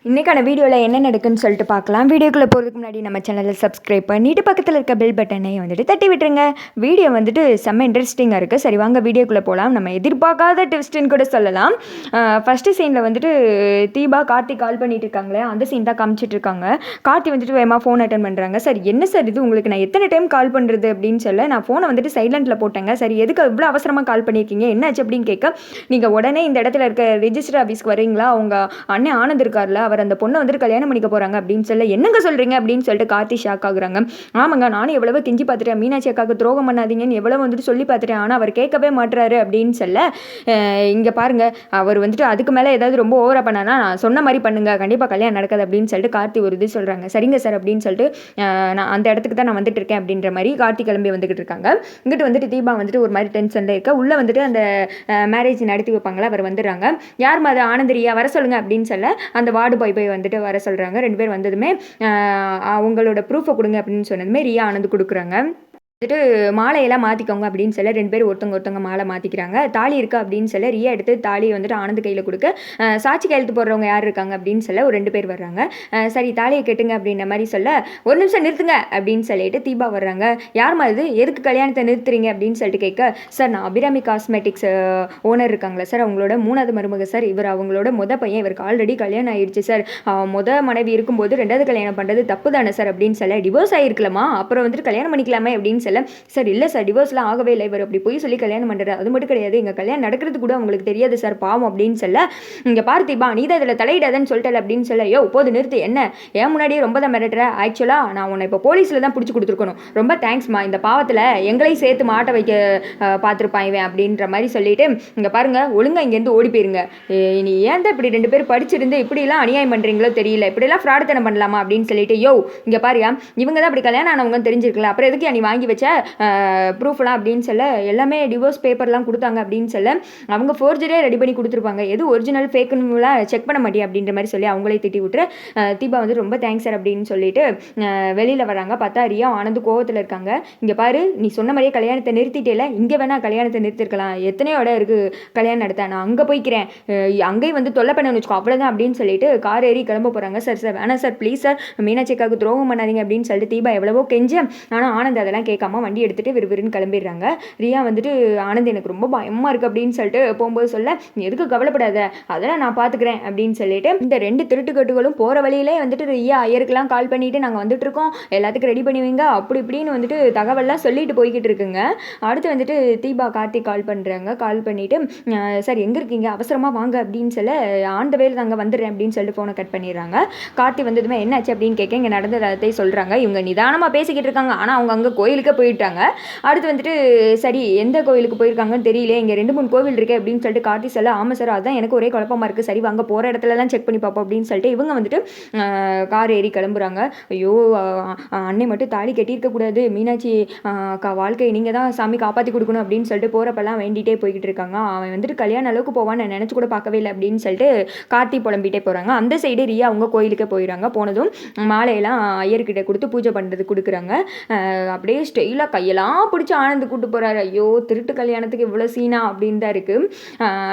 இன்றைக்கான வீடியோவில் என்ன நடக்குன்னு சொல்லிட்டு பார்க்கலாம். வீடியோக்குள்ளே போகிறதுக்கு முன்னாடி நம்ம சேனலை சப்ஸ்கிரைப் பண்ணிவிட்டு பக்கத்தில் இருக்க பெல் பட்டனை வந்துட்டு தட்டி விட்டுருங்க. வீடியோ வந்துட்டு செம்ம இன்ட்ரெஸ்டிங்காக இருக்குது. சரி வாங்க வீடியோக்குள்ளே போகலாம். நம்ம எதிர்பார்க்காத ட்விஸ்ட்டுன்னு கூட சொல்லலாம். ஃபஸ்ட்டு சீனில் வந்துட்டு தீபா கார்த்தி கால் பண்ணிட்டு இருக்காங்களே, அந்த சீன் தான் காமிச்சிட்ருக்காங்க. கார்த்தி வந்துட்டு வேகமா ஃபோன் அட்டன் பண்ணுறாங்க. சார் என்ன சார் இது, உங்களுக்கு நான் எத்தனை டைம் கால் பண்ணுறது அப்படின்னு சொல்ல, நான் ஃபோனை வந்துட்டு சைலண்ட்டில் போட்டேங்க. சரி எதுக்கு இவ்வளோ அவசரமாக கால் பண்ணியிருக்கீங்க, என்னாச்சு அப்படின்னு கேட்க, நீங்கள் உடனே இந்த இடத்துல இருக்க ரெஜிஸ்டர் ஆஃபீஸ்க்கு வரீங்களா, அவங்க அண்ணன் ஆனந்த் இருக்கார்ல, அவர் அந்த பொண்ணை வந்துட்டு கல்யாணம் பண்ணிக்க போகிறாங்க அப்படின்னு சொல்ல, என்னங்க சொல்கிறீங்க அப்படின்னு சொல்லிட்டு கார்த்தி ஷாக் ஆகுறாங்க. ஆமாங்க, நானும் எவ்வளவோ கெஞ்சி பார்த்துட்டேன், மீனாட்சி அக்காவுக்கு துரோகம் பண்ணாதீங்கன்னு எவ்வளோ வந்துட்டு சொல்லி பார்த்துட்டேன், ஆனால் அவர் கேட்கவே மாட்டுறாரு அப்படின்னு சொல்ல, இங்கே பாருங்க அவர் வந்துட்டு அதுக்கு மேலே ஏதாவது ரொம்ப ஓவராக பண்ணானா நான் சொன்ன மாதிரி பண்ணுங்க, கண்டிப்பாக கல்யாணம் நடக்காது அப்படின்னு சொல்லிட்டு கார்த்தி ஒரு இது சொல்கிறாங்க. சரிங்க சார் அப்படின்னு சொல்லிட்டு நான் அந்த இடத்துக்கு தான் நான் வந்துட்டு இருக்கேன் அப்படின்ற மாதிரி கார்த்தி கிளம்பி வந்துகிட்டு இருக்காங்க. இங்கிட்டு வந்துட்டு தீபா வந்துட்டு ஒரு மாதிரி டென்ஷனில் இருக்க, உள்ளே வந்துட்டு அந்த மேரேஜ் நடத்தி வைப்பாங்களா அவர் வந்துடுறாங்க. யார் மாதிரி ஆனந்தரியா வர சொல்லுங்க அப்படின்னு சொல்ல, அந்த வார்டு பாய் வந்துட்டு வர சொல்கிறாங்க. 2 பேர் வந்ததுமே அவங்களோட ப்ரூஃபை கொடுங்க அப்படின்னு சொன்னதுமே ரியா ஆனந்த் கொடுக்குறாங்க. வந்துட்டு மாலையெல்லாம் மாற்றிக்கோங்க அப்படின்னு சொல்ல 2 பேர் ஒருத்தவங்க மாலை மாற்றிக்கிறாங்க. தாலி இருக்கா அப்படின்னு சொல்ல ரியா எடுத்து தாலியை வந்துட்டு ஆனந்த் கையில் கொடுக்க, சாட்சி கையெழுத்து போடுறவங்க யார் இருக்காங்க அப்படின்னு சொல்ல ஒரு 2 பேர் வர்றாங்க. சரி தாலியை கெட்டுங்க அப்படின்ற மாதிரி சொல்ல, ஒரு நிமிஷம் நிறுத்துங்க அப்படின்னு சொல்லிட்டு தீபா வர்றாங்க. யார் இது, எதுக்கு கல்யாணத்தை நிறுத்துறீங்க அப்படின்னு சொல்லிட்டு கேட்க, சார் நான் அபிராமி காஸ்மெட்டிக்ஸ் ஓனர் இருக்காங்களா சார், அவங்களோட 3வது மருமக சார், இவர் அவங்களோட பையன், இவருக்கு ஆல்ரெடி கல்யாணம் ஆயிடுச்சு சார், மனைவி இருக்கும்போது 2வது கல்யாணம் பண்ணுறது தப்பு தானே சார் அப்படின்னு சொல்ல, டிவோர்ஸ் ஆகிருக்கலாமா, அப்புறம் வந்துட்டு கல்யாணம் பண்ணிக்கலாமே அப்படின்னு சார் இல்லை சார், டிவோர்ஸ்லாம் ஆகவே இல்லை, இவர் அப்படி போய் சொல்லி கல்யாணம் பண்ணுறாரு, அது மட்டும் கிடையாது, எங்கள் கல்யாணம் நடக்கிறது கூட அவங்களுக்கு தெரியாது சார், பாவம் அப்படின்னு சொல்ல, இங்கே பார்த்திபா நீ தான் இதில் தலையிடாதன்னு சொல்லிட்டல அப்படின்னு சொல்ல, யோ போது நிறுத்து, என்ன ஏன் முன்னாடியே ரொம்ப தான் மிரட்டுற, ஆக்சுவலாக நான் உன்னை இப்போ போலீஸில் தான் பிடிச்சி கொடுத்துருக்கணும், ரொம்ப தேங்க்ஸ்மா, இந்த பாவத்தில் எங்களையும் சேர்த்து மாட்ட வைக்க பார்த்துருப்பான் இவன் அப்படின்ற மாதிரி சொல்லிட்டு, இங்கே பாருங்க ஒழுங்காக இங்கேருந்து ஓடி போயிருங்க, நீ ஏன் தான் இப்படி 2 பேர் படிச்சிருந்து இப்படிலாம் அநியாயம் பண்ணுறீங்களோ தெரியல, இப்படிலாம் ஃப்ராடுத்தனம் பண்ணலாமா அப்படின்னு சொல்லிட்டு, யோ இங்கே பாரியா இவங்க தான் அப்படி கல்யாணம் ஆனவங்க தெரிஞ்சிருக்கல, அப்புறம் எதுக்கு நீ வாங்கி வச்ச ப்ரூஃப்லாம் அப்படின்னு சொல்ல, எல்லாமே டிவோர்ஸ் பேப்பர்லாம் கொடுத்தாங்க அப்படின்னு சொல்ல, அவங்க ஃபோர்ஜரியே ரெடி பண்ணி கொடுத்துருப்பாங்க, எது ஒரிஜினல் ஃபேக்குன்னுலாம் செக் பண்ண மாட்டேன் அப்படின்ற மாதிரி சொல்லி அவங்களே திட்டி விட்டுரு. தீபா வந்து ரொம்ப தேங்க்ஸ் சார் அப்படின்னு சொல்லிட்டு வெளியில் வராங்க. பார்த்தா ரியா ஆனந்த் கோவத்தில் இருக்காங்க. இங்கே பாரு நீ சொன்ன மாதிரியே கல்யாணத்தை நிறுத்திட்டேல, இங்கே வேணால் கல்யாணத்தை நிறுத்திருக்கலாம், எத்தனையோ இடம் இருக்குது கல்யாணம் நடத்த, நான் அங்கே போய்க்கிறேன், அங்கேயும் வந்து தொல்லை பண்ண வச்சுக்கோ அவ்வளோதான் அப்படின்னு சொல்லிட்டு கார் ஏறி கிளம்ப போகிறாங்க. சார் சார் வேணாம் சார் ப்ளீஸ் சார், மீனாட்சிக்காவுக்கு துரோகம் பண்ணாதீங்க அப்படின்னு சொல்லிட்டு தீபா எவ்வளவோ கெஞ்ச, ஆனால் ஆனந்த் அதெல்லாம் கேட்காம வண்டி எடுத்துகிட்டு விறுவிறுன்னு கிளம்பிடுறாங்க. ரியா வந்துட்டு ஆனந்த் எனக்கு ரொம்ப பயமாக இருக்குது அப்படின்னு சொல்லிட்டு போகும்போது சொல்ல, நீ எதுக்கு கவலைப்படாத, அதெல்லாம் நான் பார்த்துக்கிறேன் அப்படின்னு சொல்லிட்டு இந்த 2 திருட்டுக்கட்டுகளும் போகிற வழியிலே வந்துட்டு ரியா ஐயருக்கெல்லாம் கால் பண்ணிவிட்டு நாங்கள் வந்துட்டு இருக்கோம், எல்லாத்துக்கும் ரெடி பண்ணுவீங்க அப்படி இப்படின்னு வந்துட்டு தகவல்லாம் சொல்லிட்டு போய்கிட்டு இருக்குங்க. அடுத்து வந்துட்டு தீபா கார்த்திக் கால் பண்ணுறாங்க. கால் பண்ணிவிட்டு சார் எங்கே இருக்கீங்க, அவசரமாக வாங்க அப்படின்னு சொல்ல, ஆன் த வேல நாங்கள் வந்துடுறேன் அப்படின்னு சொல்லிட்டு ஃபோனை கட் பண்ணிடுறாங்க. கார்த்தி வந்ததுமே என்னாச்சு அப்படின்னு கேட்க, இங்கே நடந்ததை சொல்கிறாங்க. இவங்க நிதானமாக பேசிக்கிட்டு இருக்காங்க, ஆனால் அவங்க அங்கே கோயிலுக்கே போயிட்டாங்க. அடுத்து வந்துட்டு சரி எந்த கோவிலுக்கு போயிருக்காங்கன்னு தெரியல, இங்கே 2-3 கோவில் இருக்கே அப்படின்னு சொல்லிட்டு கார்த்தி சொல்ல, ஆமாம் சார் அதான் எனக்கு ஒரே குழப்பமாக இருக்குது, சரி வாங்க போகிற இடத்துலலாம் செக் பண்ணி பார்ப்போம் அப்படின்னு சொல்லிட்டு இவங்க வந்துட்டு கார் ஏறி கிளம்புறாங்க. ஐயோ அன்னை மட்டும் தாலி கட்டியிருக்கக்கூடாது, மீனாட்சி வாழ்க்கையை நீங்கள் தான் சாமி காப்பாற்றி கொடுக்கணும் அப்படின்னு சொல்லிட்டு போகிறப்பெல்லாம் வேண்டிகிட்டே போய்கிட்டு இருக்காங்க. அவன் வந்துட்டு கல்யாண அளவுக்கு போவான்னு நான் நினச்சி கூட பார்க்கவே இல்லை அப்படின்னு சொல்லிட்டு கார்த்தி புலம்பிகிட்டே போகிறாங்க. அந்த சைடு ரியா அவங்க கோயிலுக்கே போயிடுறாங்க. போனதும் மாலையெல்லாம் ஐயர்கிட்ட கொடுத்து பூஜை பண்ணுறது கொடுக்குறாங்க. அப்படியே ஸ்டெயிலாக கையெல்லாம் பிடிச்சி ஆனந்த் கூட்டு போகிறாரு. ஐயோ திருட்டு கல்யாணத்துக்கு இவ்வளோ சீனா அப்படின்னு தான் இருக்குது.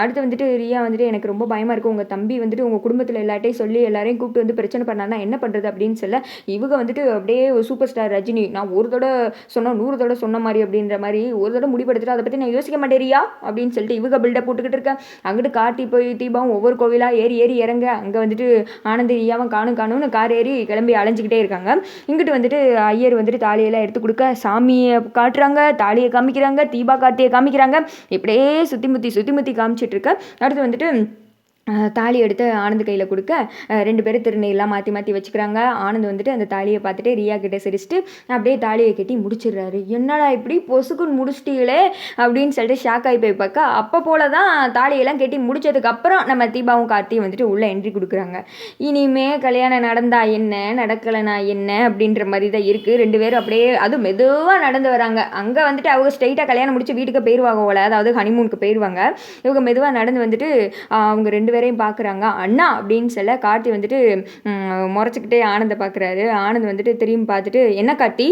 அடுத்து வந்துட்டு ரியா வந்துட்டு எனக்கு ரொம்ப பயமாக இருக்குது, உங்கள் தம்பி வந்துட்டு உங்கள் குடும்பத்தில் எல்லாட்டையும் சொல்லி எல்லாரையும் கூப்பிட்டு வந்து பிரச்சனை பண்ணானா என்ன பண்ணுறது அப்படின்னு சொல்ல, இவங்க வந்துட்டு அப்படியே சூப்பர் ஸ்டார் ரஜினி, நான் ஒரு தடவை சொன்னால் 100 தடவை சொன்ன மாதிரி அப்படின்ற மாதிரி ஒரு தடவை முடிவெடுத்துட்டு அதை பற்றி நான் யோசிக்க மாட்டேன் ரியா அப்படின்னு சொல்லிட்டு இவங்க பில்டப் போட்டுக்கிட்டு இருக்கேன். அங்கிட்டு கார்த்தி போய் தீபாவும் ஒவ்வொரு கோவிலாக ஏறி ஏறி இறங்க, அங்கே வந்துட்டு ஆனந்த் ரியாவும் காணும்னு கார் ஏறி கிளம்பி அலைஞ்சிக்கிட்டே இருக்காங்க. இங்கிட்டு வந்துட்டு ஐயர் வந்துட்டு தாலியெல்லாம் எடுத்து கொடுக்க, சாமியை காட்டுறாங்க, தாலியை காமிக்கிறாங்க, தீபா கார்த்தியை காமிக்கிறாங்க, இப்படியே சுற்றி முற்றி காமிச்சிட்டு இருக்க. அடுத்து வந்துட்டு தாலி எடுத்து ஆனந்த் கையில் கொடுக்க 2 பேரும் திருநெல்லாம் மாற்றி வச்சுக்கிறாங்க. ஆனந்த் வந்துட்டு அந்த தாலியை பார்த்துட்டு ரியா கிட்டே சிரிச்சிட்டு அப்படியே தாலியை கட்டி முடிச்சிடுறாரு. என்னடா இப்படி பொசுக்குன்னு முடிச்சிட்டீங்களே அப்படின்னு சொல்லிட்டு ஷாக் ஆகி போய் பார்க்க, அப்போ போல தான் தாலியெல்லாம் கட்டி முடிச்சதுக்கப்புறம் நம்ம தீபாவும் கார்த்தியும் வந்துட்டு உள்ளே என்ட்ரி கொடுக்குறாங்க. இனிமே கல்யாணம் நடந்தா என்ன நடக்கலைனா என்ன அப்படின்ற மாதிரி தான் இருக்குது. 2 பேரும் அப்படியே அதுவும் மெதுவாக நடந்து வராங்க. அங்கே வந்துட்டு அவங்க ஸ்ட்ரைட்டாக கல்யாணம் முடிச்சு வீட்டுக்கு போயிடுவாங்க போல, அதாவது ஹனிமூனுக்கு போயிடுவாங்க. இவங்க மெதுவாக நடந்து வந்துட்டு அவங்க 2 பேரையும் பார்க்குறாங்க. அண்ணா அப்படின்னு சொல்ல கார்த்தி வந்துட்டு முறைச்சிக்கிட்டே ஆனந்தை பார்க்குறாரு. ஆனந்த் வந்துட்டு திரும்பி பார்த்துட்டு என்ன கார்த்தி,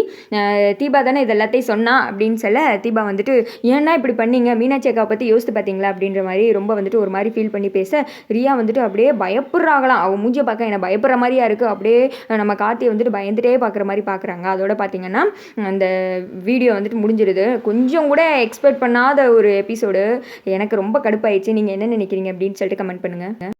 தீபா தானே இது எல்லாத்தையும் சொன்னா அப்படின்னு சொல்ல தீபா வந்துட்டு ஏன்னா இப்படி பண்ணீங்க, மீனாட்சி அக்காவை பற்றி யோசித்து பார்த்தீங்களா அப்படின்ற மாதிரி ரொம்ப வந்துட்டு ஒரு மாதிரி ஃபீல் பண்ணி பேச ரியா வந்துட்டு அப்படியே பயப்படுறாங்களாம். அவன் மூஞ்சியை பார்க்க என்ன பயப்படுற மாதிரியா இருக்குது. அப்படியே நம்ம கார்த்தியை வந்துட்டு பயந்துட்டே பார்க்குற மாதிரி பார்க்குறாங்க. அதோட பார்த்தீங்கன்னா அந்த வீடியோ வந்துட்டு முடிஞ்சிருது. கொஞ்சம் கூட எக்ஸ்பெக்ட் பண்ணாத ஒரு எபிசோடு. எனக்கு ரொம்ப கடுப்பாயிடுச்சு. நீங்கள் என்ன நினைக்கிறீங்க அப்படின்னு சொல்லிட்டு கமெண்ட் பண்ணுங்கள்.